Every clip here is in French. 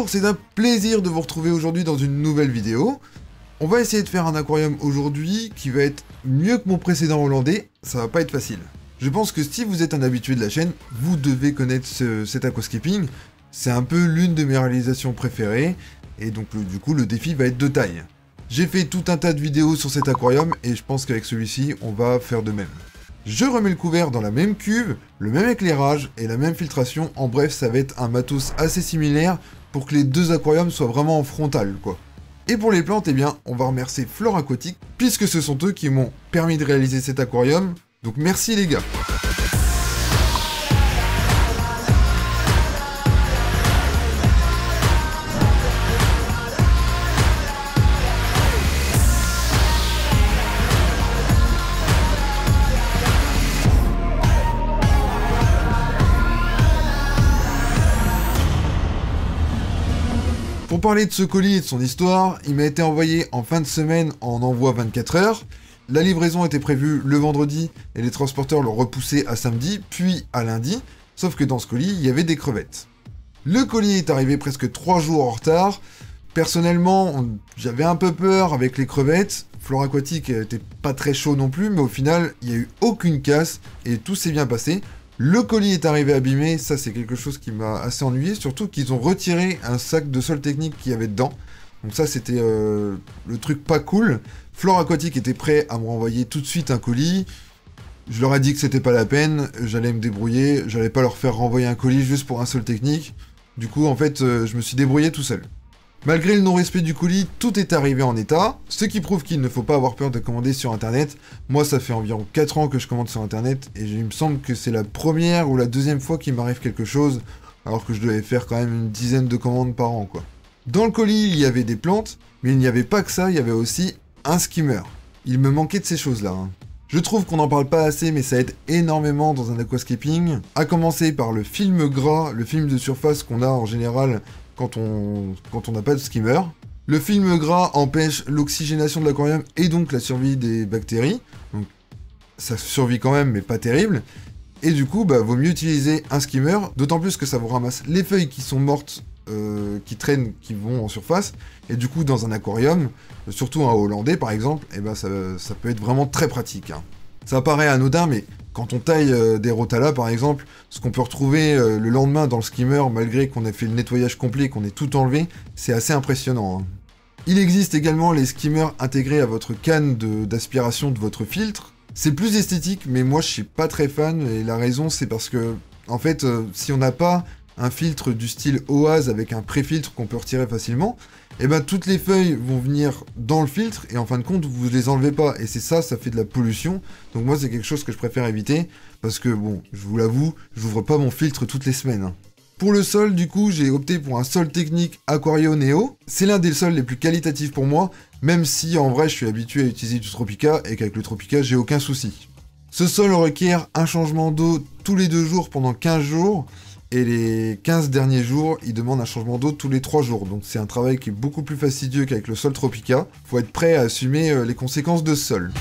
Bonjour, c'est un plaisir de vous retrouver aujourd'hui dans une nouvelle vidéo. On va essayer de faire un aquarium aujourd'hui qui va être mieux que mon précédent hollandais, ça va pas être facile. Je pense que si vous êtes un habitué de la chaîne, vous devez connaître cet aquascaping. C'est un peu l'une de mes réalisations préférées, et donc du coup le défi va être de taille. J'ai fait tout un tas de vidéos sur cet aquarium, et je pense qu'avec celui-ci, on va faire de même. Je remets le couvert dans la même cuve, le même éclairage et la même filtration, en bref ça va être un matos assez similaire pour que les deux aquariums soient vraiment en frontal quoi. Et pour les plantes, eh bien on va remercier Flore Aquatique, puisque ce sont eux qui m'ont permis de réaliser cet aquarium, donc merci les gars. Pour parler de ce colis et de son histoire, il m'a été envoyé en fin de semaine en envoi 24 heures. La livraison était prévue le vendredi et les transporteurs l'ont repoussé à samedi, puis à lundi, sauf que dans ce colis, il y avait des crevettes. Le colis est arrivé presque 3 jours en retard. Personnellement, j'avais un peu peur avec les crevettes. Flore Aquatique était pas très chaud non plus, mais au final, il n'y a eu aucune casse et tout s'est bien passé. Le colis est arrivé abîmé, ça c'est quelque chose qui m'a assez ennuyé, surtout qu'ils ont retiré un sac de sol technique qu'il y avait dedans. Donc ça c'était le truc pas cool. Flore Aquatique était prêt à me renvoyer tout de suite un colis. Je leur ai dit que c'était pas la peine, j'allais me débrouiller, j'allais pas leur faire renvoyer un colis juste pour un sol technique. Du coup en fait je me suis débrouillé tout seul. Malgré le non-respect du colis, tout est arrivé en état, ce qui prouve qu'il ne faut pas avoir peur de commander sur internet. Moi ça fait environ 4 ans que je commande sur internet, et il me semble que c'est la première ou la deuxième fois qu'il m'arrive quelque chose, alors que je devais faire quand même une dizaine de commandes par an quoi. Dans le colis il y avait des plantes, mais il n'y avait pas que ça, il y avait aussi un skimmer. Il me manquait de ces choses là. Je trouve qu'on n'en parle pas assez, mais ça aide énormément dans un aquascaping, à commencer par le film gras, le film de surface qu'on a en général quand on n'a pas de skimmer. Le film gras empêche l'oxygénation de l'aquarium et donc la survie des bactéries. Donc ça survit quand même, mais pas terrible. Et du coup, vaut mieux utiliser un skimmer, d'autant plus que ça vous ramasse les feuilles qui sont mortes, qui traînent, qui vont en surface. Et du coup, dans un aquarium, surtout un hollandais par exemple, ça peut être vraiment très pratique. Ça paraît anodin, mais quand on taille des rotalas par exemple, ce qu'on peut retrouver le lendemain dans le skimmer, malgré qu'on ait fait le nettoyage complet, qu'on ait tout enlevé, c'est assez impressionnant. Il existe également les skimmers intégrés à votre canne d'aspiration de votre filtre. C'est plus esthétique, mais moi je suis pas très fan, et la raison c'est parce que, en fait, si on n'a pas un filtre du style OAS avec un pré-filtre qu'on peut retirer facilement, et toutes les feuilles vont venir dans le filtre et en fin de compte vous les enlevez pas, et c'est ça fait de la pollution. Donc moi c'est quelque chose que je préfère éviter, parce que bon, je vous l'avoue, j'ouvre pas mon filtre toutes les semaines. Pour le sol, du coup, j'ai opté pour un sol technique Aquario Neo. C'est l'un des sols les plus qualitatifs pour moi, même si en vrai je suis habitué à utiliser du Tropica et qu'avec le Tropica j'ai aucun souci. Ce sol requiert un changement d'eau tous les 2 jours pendant 15 jours, et les 15 derniers jours, il demande un changement d'eau tous les 3 jours. Donc c'est un travail qui est beaucoup plus fastidieux qu'avec le sol Tropica. Faut être prêt à assumer les conséquences de ce sol.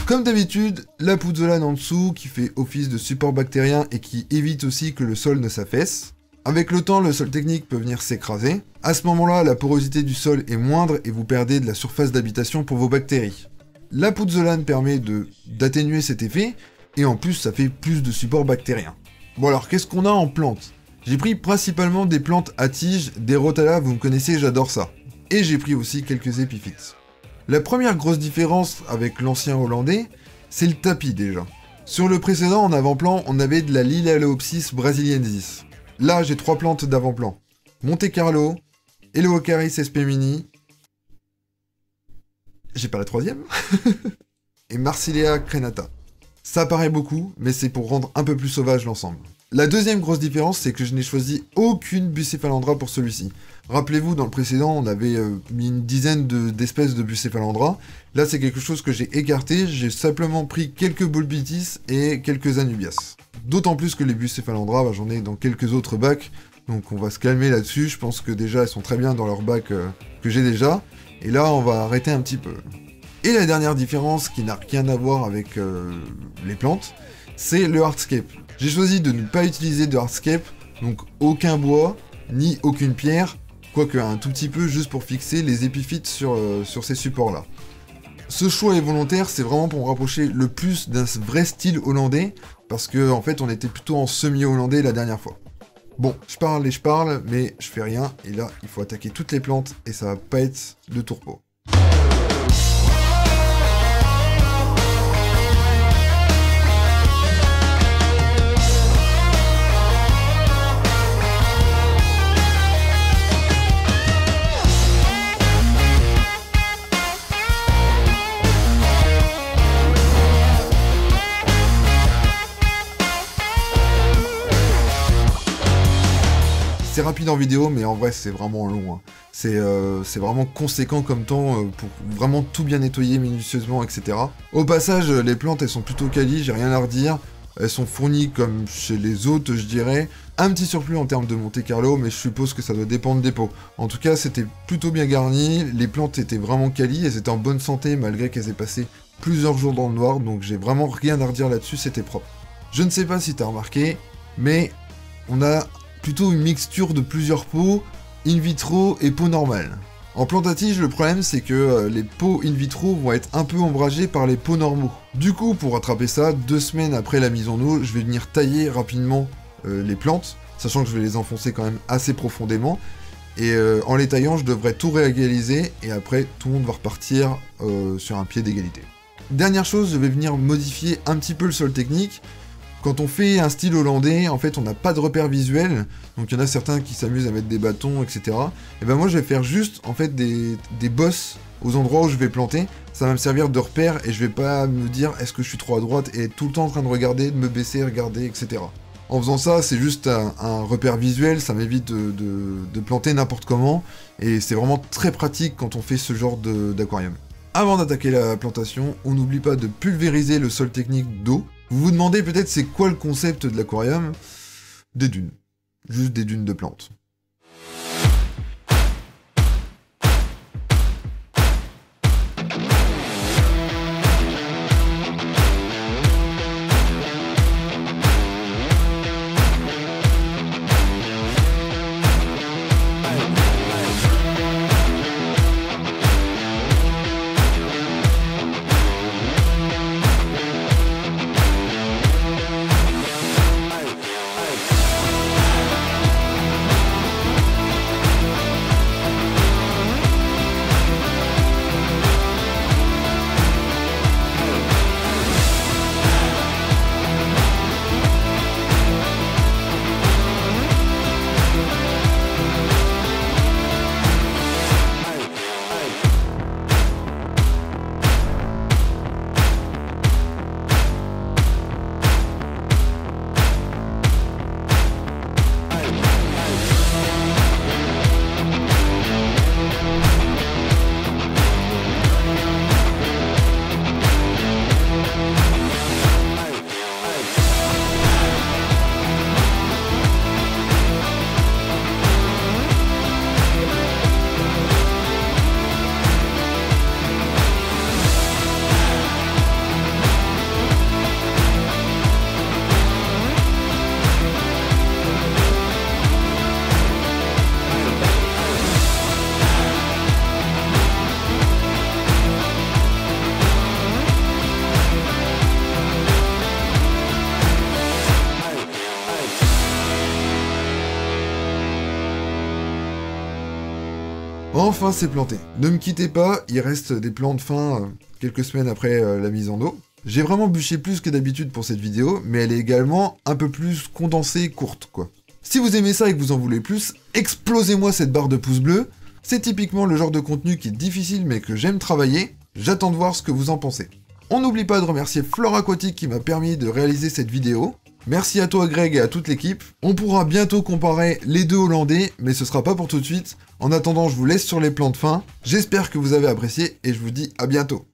Comme d'habitude, la pouzzolane en dessous qui fait office de support bactérien et qui évite aussi que le sol ne s'affaisse. Avec le temps, le sol technique peut venir s'écraser. À ce moment-là, la porosité du sol est moindre et vous perdez de la surface d'habitation pour vos bactéries. La pouzzolane permet d'atténuer cet effet, et en plus ça fait plus de support bactérien. Bon alors, qu'est-ce qu'on a en plantes? J'ai pris principalement des plantes à tiges, des rotalas, vous me connaissez, j'adore ça. Et j'ai pris aussi quelques épiphytes. La première grosse différence avec l'ancien hollandais, c'est le tapis déjà. Sur le précédent, en avant-plan, on avait de la Lilialaopsis brasiliensis. Là, j'ai 3 plantes d'avant-plan. Monte Carlo, Eloacaris espemini, j'ai pas la troisième, et Marsilea crenata. Ça paraît beaucoup, mais c'est pour rendre un peu plus sauvage l'ensemble. La deuxième grosse différence, c'est que je n'ai choisi aucune Bucephalandra pour celui-ci. Rappelez-vous, dans le précédent, on avait mis une dizaine d'espèces de Bucephalandra. Là, c'est quelque chose que j'ai écarté. J'ai simplement pris quelques Bolbitis et quelques Anubias. D'autant plus que les Bucephalandra, bah, j'en ai dans quelques autres bacs. Donc on va se calmer là-dessus. Je pense que déjà, elles sont très bien dans leur bac que j'ai déjà. Et là, on va arrêter un petit peu. Et la dernière différence, qui n'a rien à voir avec les plantes, c'est le hardscape. J'ai choisi de ne pas utiliser de hardscape, donc aucun bois, ni aucune pierre, quoique un tout petit peu juste pour fixer les épiphytes sur ces supports-là. Ce choix est volontaire, c'est vraiment pour me rapprocher le plus d'un vrai style hollandais, parce que en fait on était plutôt en semi-hollandais la dernière fois. Bon, je parle, mais je fais rien, et là il faut attaquer toutes les plantes, et ça va pas être le tourpeau. C'est rapide en vidéo, mais en vrai, c'est vraiment long. Hein. C'est vraiment conséquent comme temps pour vraiment tout bien nettoyer minutieusement, etc. Au passage, les plantes, elles sont plutôt quali, j'ai rien à redire. Elles sont fournies comme chez les autres, je dirais. Un petit surplus en termes de Monte Carlo, mais je suppose que ça doit dépendre des pots. En tout cas, c'était plutôt bien garni. Les plantes étaient vraiment quali, elles étaient en bonne santé, malgré qu'elles aient passé plusieurs jours dans le noir. Donc j'ai vraiment rien à redire là-dessus, c'était propre. Je ne sais pas si t'as remarqué, mais on a plutôt une mixture de plusieurs pots, in vitro et pots normales. En plantatige, le problème c'est que les pots in vitro vont être un peu ombragés par les pots normaux. Du coup, pour rattraper ça, 2 semaines après la mise en eau, je vais venir tailler rapidement les plantes, sachant que je vais les enfoncer quand même assez profondément. Et en les taillant, je devrais tout réégaliser, et après, tout le monde va repartir sur un pied d'égalité. Dernière chose, je vais venir modifier un petit peu le sol technique. Quand on fait un style hollandais, en fait, on n'a pas de repères visuels, donc il y en a certains qui s'amusent à mettre des bâtons, etc. Et ben moi, je vais faire juste, en fait, des bosses aux endroits où je vais planter. Ça va me servir de repère, et je vais pas me dire, est-ce que je suis trop à droite, et être tout le temps en train de regarder, de me baisser, regarder, etc. En faisant ça, c'est juste un repère visuel, ça m'évite de planter n'importe comment, et c'est vraiment très pratique quand on fait ce genre d'aquarium. Avant d'attaquer la plantation, on n'oublie pas de pulvériser le sol technique d'eau. Vous vous demandez peut-être c'est quoi le concept de l'aquarium? Des dunes. Juste des dunes de plantes. Enfin, c'est planté. Ne me quittez pas, il reste des plans de fin quelques semaines après la mise en eau. J'ai vraiment bûché plus que d'habitude pour cette vidéo, mais elle est également un peu plus condensée, courte, quoi. Si vous aimez ça et que vous en voulez plus, explosez-moi cette barre de pouces bleus. C'est typiquement le genre de contenu qui est difficile mais que j'aime travailler. J'attends de voir ce que vous en pensez. On n'oublie pas de remercier Flore Aquatique qui m'a permis de réaliser cette vidéo. Merci à toi Greg et à toute l'équipe. On pourra bientôt comparer les deux Hollandais, mais ce sera pas pour tout de suite. En attendant, je vous laisse sur les plans de fin. J'espère que vous avez apprécié et je vous dis à bientôt.